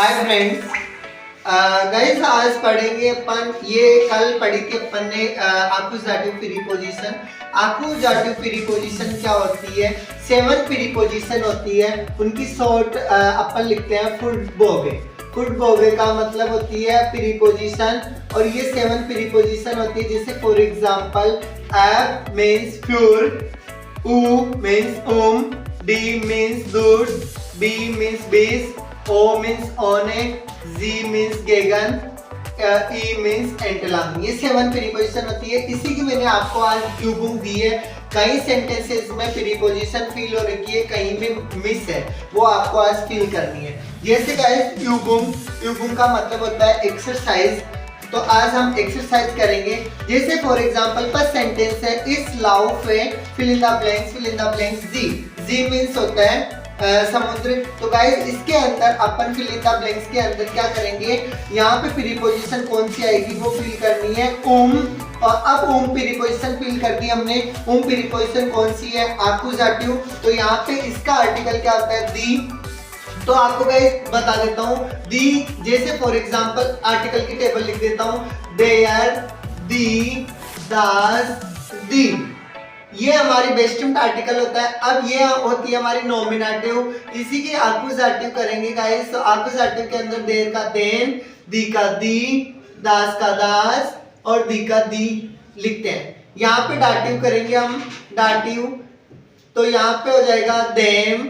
Hi friends, guys आज पढ़ेंगे अपन। ये कल पढ़ी थी अपन ने आकुजाटिव प्रीपोजिशन। आकुजाटिव प्रीपोजिशन क्या होती है? 7 प्रीपोजिशन होती है, उनकी शॉर्ट अपन लिखते हैं फुटबोगे। फुटबोगे का मतलब होती है प्रीपोजिशन, और ये 7 प्रीपोजिशन होती है। जैसे फॉर एग्जांपल एब मींस फ्यूर, ऊ मींस डी मींस दूर, बी मींस बीस, O means ओने, Z means गेगन, E means एंटलांग। ये 7 प्रीपोजिशन होती है। इसी की मैंने आपको आज यूबुम दी है। कई सेंटेंसेस में प्रीपोजिशन फील हो रखी है, कहीं में मिस है, वो आपको आज फील करनी है। जैसे गाइस यूबुम का मतलब होता है एक्सरसाइज। तो आज हम एक्सरसाइज करेंगे। जैसे फॉर एग्जांपल फर्स्ट सेंटेंस है इस लाउफ में फिल इन द ब्लैंक्स जी मींस होता है समुद्र। तो गाइस इसके अंदर अपन फिल इन द ब्लैंक्स के अंदर क्या करेंगे, यहाँ पे प्रीपोजिशन कौन सी आएगी वो फिल करनी है, और अब प्रीपोजिशन फिल कर दी हमने। प्रीपोजिशन कौन सी है? आकुजाटिव। तो यहाँ पे इसका आर्टिकल क्या होता है? दी। तो आपको गाइस बता देता हूँ दी। जैसे फॉर एग्जांपल आर्टिकल की टेबल लिख देता हूँ, देयर, दी, दास, दी। ये हमारी बेस्टम्ड आर्टिकल होता है। अब ये होती है हमारी नॉमिनेटिव। इसी के आकुजाटिव करेंगे गाइस। तो आकुजाटिव के अंदर देर का देन, दी का दी, दास का दास और दी का दी लिखते हैं। यहाँ पे डाटिव करेंगे हम, डाटिव। तो यहाँ पे हो जाएगा देम,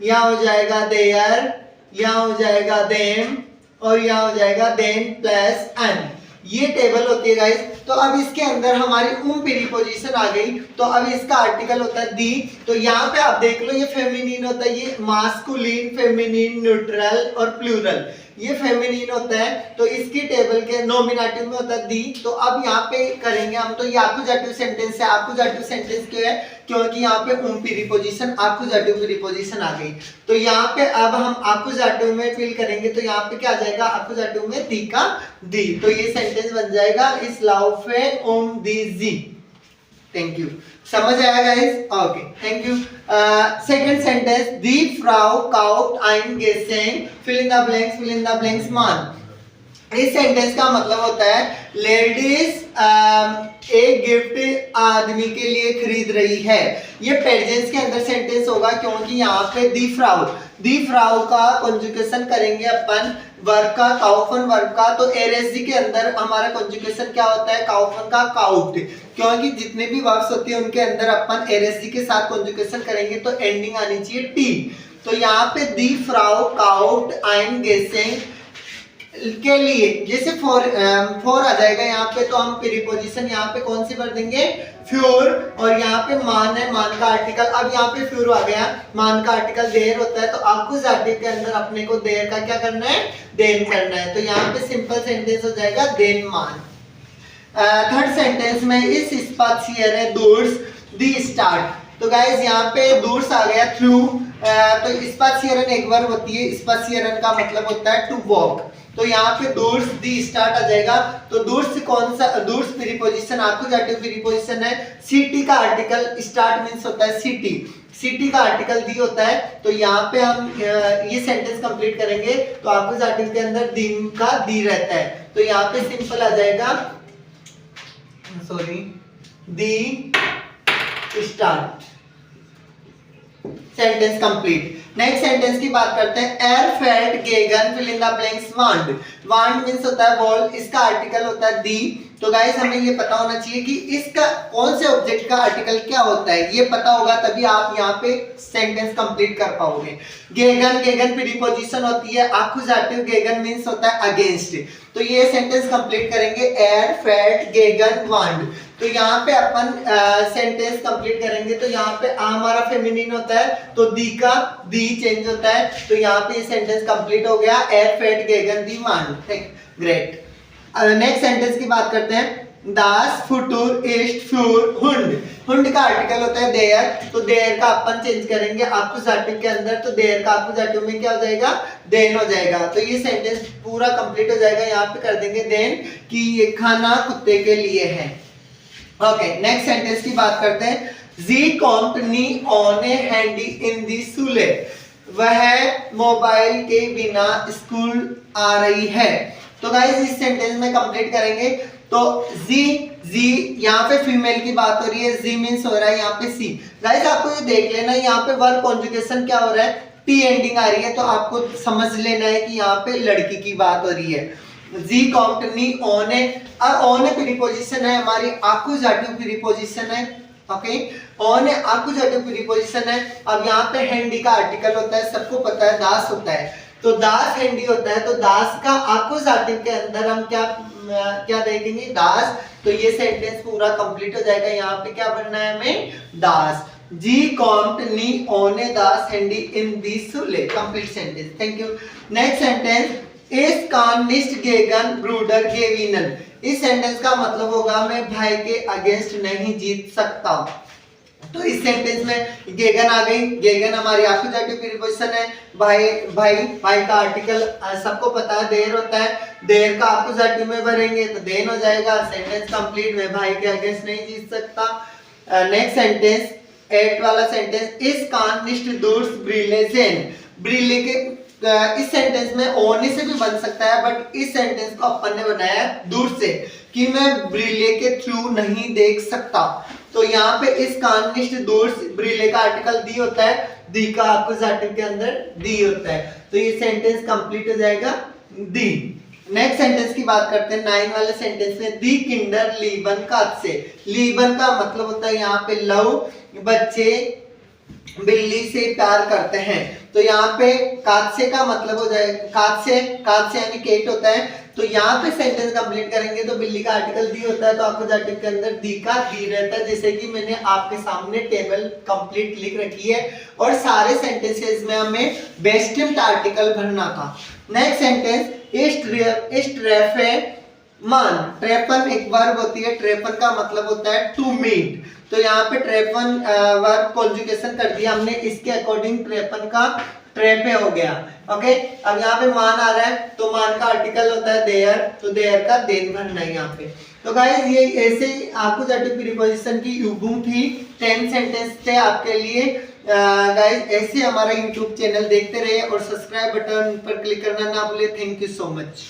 यहाँ हो जाएगा देयर, यहाँ हो जाएगा देम और यहाँ हो जाएगा देन प्लस एन। ये टेबल होती है गाइस। तो अब इसके अंदर हमारी प्रीपोजिशन आ गई। तो अब इसका आर्टिकल होता है दी। तो यहाँ पे आप देख लो, ये फेमिनिन होता है, ये मास्कुलिन, फेमिनिन, न्यूट्रल और प्लूरल। ये फेमिनिन होता है। तो इसकी टेबल के नॉमिनेटिव में होता है दी। तो अब यहाँ पे करेंगे हम। तो ये आकुजाटिव सेंटेंस है। आकुजाटिव सेंटेंस क्यों है? क्योंकि यहाँ पे प्रीपोजिशन आकुजाटिव प्रीपोजिशन आ गई। तो यहाँ पे अब हम आकुजाटिव में फिल करेंगे। तो यहाँ पे क्या आ जाएगा? आकुजाटिव में दी का दी। तो ये सेंटेंस बन जाएगा इस लाउफे दी जी। Thank you. समझ आया guys? Okay, thank you. Second sentence the Frau cout आइन गेसेंग फिल इन द ब्लैंक्स मान। इस सेंटेंस का मतलब होता है लेडीज एक गिफ्ट आदमी के लिए खरीद रही है। ये प्रेजेंस के अंदर सेंटेंस होगा, क्योंकि यहाँ पे दी फ्राउ का कंजुगेशन करेंगे अपन वर्ब का, काउफन वर्ब का। तो एरएसजी के अंदर हमारा कंजुगेशन क्या होता है? काउफन का काउट। क्योंकि जितने भी वर्ब्स होती है उनके अंदर अपन एरएसजी के साथ कंजुगेशन करेंगे तो एंडिंग आनी चाहिए टी। तो यहाँ पे दी फ्राउ काउट आइन गेसेंग के लिए जैसे फॉर आ जाएगा यहाँ पे। तो हम प्रीपोजिशन यहाँ पे कौन सी भर देंगे? फ्यूर। और यहाँ पे मान है, मान का आर्टिकल। अब यहाँ पे फ्यूर आ गया, मान का आर्टिकल देर होता है। तो आकुजाटिव के अंदर अपने को देर का क्या करना है? देन करना है। तो यहाँ पे सिंपल सेंटेंस हो जाएगा देन मान। थर्ड सेंटेंस में इस स्पाशियर है दूर्स दी स्टार्ट। तो गाइस यहाँ पे दूर्स आ गया थ्रू। तो स्पाशियरन एक वर्ब होती है। स्पाशियरन का मतलब होता है टू वॉक। तो यहाँ पे दूर्स दी स्टार्ट आ जाएगा। तो दूर्स कौन सा? दूर्स प्रीपोजिशन आकुजाटिव प्रीपोजिशन है। सिटी का आर्टिकल स्टार्ट मींस होता है सिटी। सिटी का आर्टिकल दी होता है। तो यहाँ पे हम ये सेंटेंस कंप्लीट करेंगे। तो आकुजाटिव के अंदर दी का दी रहता है। तो यहाँ पे सिंपल आ जाएगा, सॉरी, दी स्टार्ट। Sentence complete. नेक्स्ट सेंटेंस की बात करते हैं। एयर फेल्ट गेगन फिल इन द ब्लैंक्स वांड। वांड मींस होता है वॉल। इसका आर्टिकल होता है दी। तो गाइस हमें ये पता होना चाहिए कि इसका कौन से ऑब्जेक्ट का आर्टिकल क्या होता है। ये पता होगा तभी आप यहाँ पे सेंटेंस कंप्लीट कर पाओगे। गेगन प्रीपोजिशन होती है आकुजाटिव। गेगन मींस होता है अगेंस्ट। तो ये सेंटेंस कंप्लीट करेंगे एयर फेल्ट गेगन वांड। तो यहाँ पे अपन सेंटेंस कंप्लीट करेंगे। तो यहाँ पे हमारा फेमिनिन होता है, तो दी का दी चेंज होता है। तो यहाँ पे सेंटेंस कंप्लीट हो गया, एयर फेल्ट गेगन दी वांड। ग्रेट। नेक्स्ट सेंटेंस की बात करते हैं। दास फुटूर ईस्ट फ्यूर हुंड। हुंड का आर्टिकल होता है देयर। तो देयर का अपन चेंज करेंगे आकुजाटिव के अंदर। तो देयर का आकुजाटिव में क्या हो जाएगा? देन हो जाएगा। तो ये सेंटेंस पूरा कंप्लीट हो जाएगा। यहाँ पे कर देंगे देन कि ये खाना कुत्ते के लिए है। ओके, नेक्स्ट सेंटेंस की बात करते हैं। जी कॉम्ट नी ऑन ए हैंडी इन दी सुले। वह मोबाइल के बिना स्कूल आ रही है। तो गाइस इस सेंटेंस में कंप्लीट करेंगे। तो जी यहाँ पे फीमेल की बात हो रही है, जी मीन्स हो रहा है यहाँ पे सी। गाइस आपको ये देख लेना यहाँ पे वर्ब कॉन्जुगेशन क्या हो रहा है, टी एंडिंग आ रही है, तो आपको समझ लेना है कि यहाँ पे लड़की की बात हो रही है। जी कॉम्प्ट नी ऑन है, अब ऑन है प्रीपोजिशन है हमारी, आकुजाटिव प्रीपोजिशन है। ओके, ऑन है आकुजाटिव प्रीपोजिशन है। अब यहाँ पे हैंडी का आर्टिकल होता है, सबको पता है दास होता है, तो दास हैंडी होता है, तो दास का आकुजाटिव के अंदर हम क्या देखेंगे, दास। तो ये सेंटेंस पूरा कंप्लीट हो जाएगा। यहाँ पे क्या बनना है हमें, दास। जी कॉम्ट नी ओने दास हैंडी इन दी सुले, complete sentence. Thank you. Next sentence, इस कान निस्ट गेगन ब्रूडर गेविनन। इस सेंटेंस का मतलब होगा मैं भाई के अगेंस्ट नहीं जीत सकता। तो इस सेंटेंस में गेगन आ गई, गेगन हमारी आक्यूजेटिव प्रीपोजिशन है। भाई का आर्टिकल सबको पता है देर होता है, देर का आक्यूजेटिव में भरेंगे तो देन हो जाएगा। सेंटेंस कंप्लीट, मैं भाई के अगेंस्ट नहीं जीत सकता। नेक्स्ट सेंटेंस, एट वाला सेंटेंस, इस कान निष्ठ दूर ब्रिलेजेन। ब्रिले के इस सेंटेंस में ओने से भी बन सकता है, बट इस सेंटेंस को अपन ने बनाया दूर से कि मैं ब्रिले के थ्रू नहीं देख सकता। तो यहाँ पे इस कानिष्ठ दूर, ब्रिले का आर्टिकल दी होता है, दी का आक्यूजेटिव के अंदर दी होता है, तो ये सेंटेंस कंप्लीट हो जाएगा दी। नेक्स्ट सेंटेंस की बात करते हैं, 9 वाले सेंटेंस में, दी किंडर लीबन कात्से। लीबन का मतलब होता है यहाँ पे लव, बच्चे बिल्ली से प्यार करते हैं। तो यहाँ पे कात्से का मतलब हो जाएगा, कात्से यानी केट होता है। तो यहाँ पे सेंटेंस कंप्लीट करेंगे तो बिल्ली का आर्टिकल दी होता है, तो आक्यूजेटिव के अंदर दी का दी रहता है, जैसे कि मैंने आपके सामने टेबल कंप्लीट लिख रखी है। और सारे सेंटेंसेस में हमें बेस्ट आर्टिकल भरना था। नेक्स्ट सेंटेंस, मान। ट्रेपन एक वर्ब होती है, ट्रेपन का मतलब होता है टू मीट। तो यहाँ पे ट्रेपन वर्ब कॉन्जुगेशन कर दिया हमने, इसके अकॉर्डिंग ट्रेपन का ट्रेपे हो गया। ओके, अब यहाँ पे मान आ रहा है, तो मान का आर्टिकल होता है देयर, तो देयर का देन भरना है यहाँ पे। तो गाइस ये ऐसे आक्यूजेटिव प्रीपोजिशन की यूबुम थी, 10 सेंटेंस थे आपके लिए। गाइस ऐसे हमारा यूट्यूब चैनल देखते रहे और सब्सक्राइब बटन पर क्लिक करना ना भूले। Thank you so much.